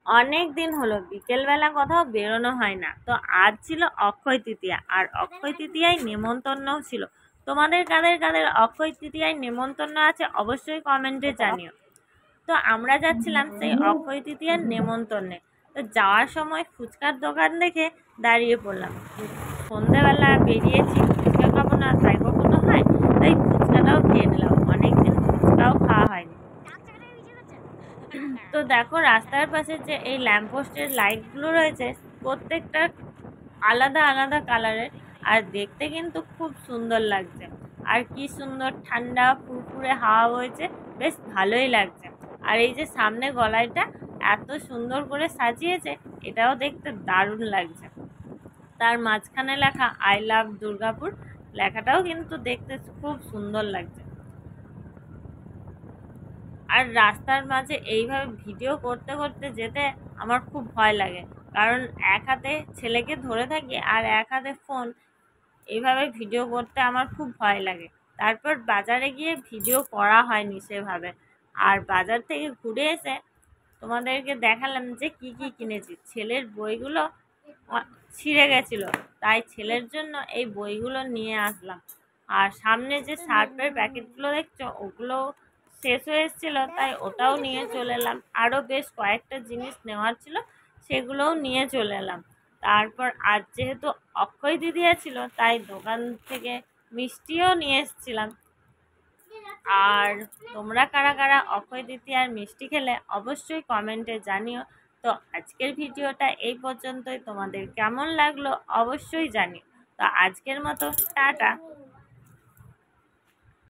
অনেক দিন হলো বিকেলবেলা কোথাও বেরোনো হয় না। তো আজ ছিল অক্ষয় তৃতীয়া, আর অক্ষয় তৃতীয়ায় নেমন্তন্নও ছিল। তোমাদের কাদের কাদের অক্ষয় তৃতীয়ায় নেমন্তন্ন আছে অবশ্যই কমেন্টে জানিও। তো আমরা যাচ্ছিলাম সেই অক্ষয় তৃতীয়ার নেমন্তন্নে। তো যাওয়ার সময় ফুচকার দোকান দেখে দাঁড়িয়ে পড়লাম। সন্ধেবেলা বেরিয়েছি, ফুচকা খাবো না তাই কখনো হয়? তাই ফুচকাটাও খেয়ে নিলাম, অনেকদিন ফুচকাও খাওয়া হয়নি। তো দেখো রাস্তার পাশে যে এই ল্যাম্পপোস্টের লাইটগুলো রয়েছে, প্রত্যেকটা আলাদা আলাদা কালারের, আর দেখতে কিন্তু খুব সুন্দর লাগছে। আর কি সুন্দর ঠান্ডা ফুরফুরে হাওয়া বইছে, বেশ ভালোই লাগছে। আর এই যে সামনে গলায়টা এত সুন্দর করে সাজিয়েছে, এটাও দেখতে দারুণ লাগছে। তার মাঝখানে লেখা আই লাভ দুর্গাপুর, লেখাটাও কিন্তু দেখতে খুব সুন্দর লাগছে। আর রাস্তার মাঝে এইভাবে ভিডিও করতে করতে যেতে আমার খুব ভয় লাগে, কারণ এক হাতে ছেলেকে ধরে থাকি আর এক হাতে ফোন। এইভাবে ভিডিও করতে আমার খুব ভয় লাগে। তারপর বাজারে গিয়ে ভিডিও করা হয়নি সেভাবে। আর বাজার থেকে ঘুরে এসে তোমাদেরকে দেখালাম যে কি কি কিনেছি। ছেলের বইগুলো ছিঁড়ে গেছিলো, তাই ছেলের জন্য এই বইগুলো নিয়ে আসলাম। আর সামনে যে সার্ফের প্যাকেটগুলো দেখছো, ওগুলো শেষ হয়ে এসেছিলো, তাই ওটাও নিয়ে চলে এলাম। আরও বেশ কয়েকটা জিনিস নেওয়ার ছিল, সেগুলোও নিয়ে চলে এলাম। তারপর আজ যেহেতু অক্ষয় তৃতীয়া ছিল, তাই দোকান থেকে মিষ্টিও নিয়ে এসেছিলাম। আর তোমরা কারা কারা অক্ষয় তৃতীয়ার মিষ্টি খেলে অবশ্যই কমেন্টে জানিও। তো আজকের ভিডিওটা এই পর্যন্তই, তোমাদের কেমন লাগলো অবশ্যই জানিও। তো আজকের মতো টাটা।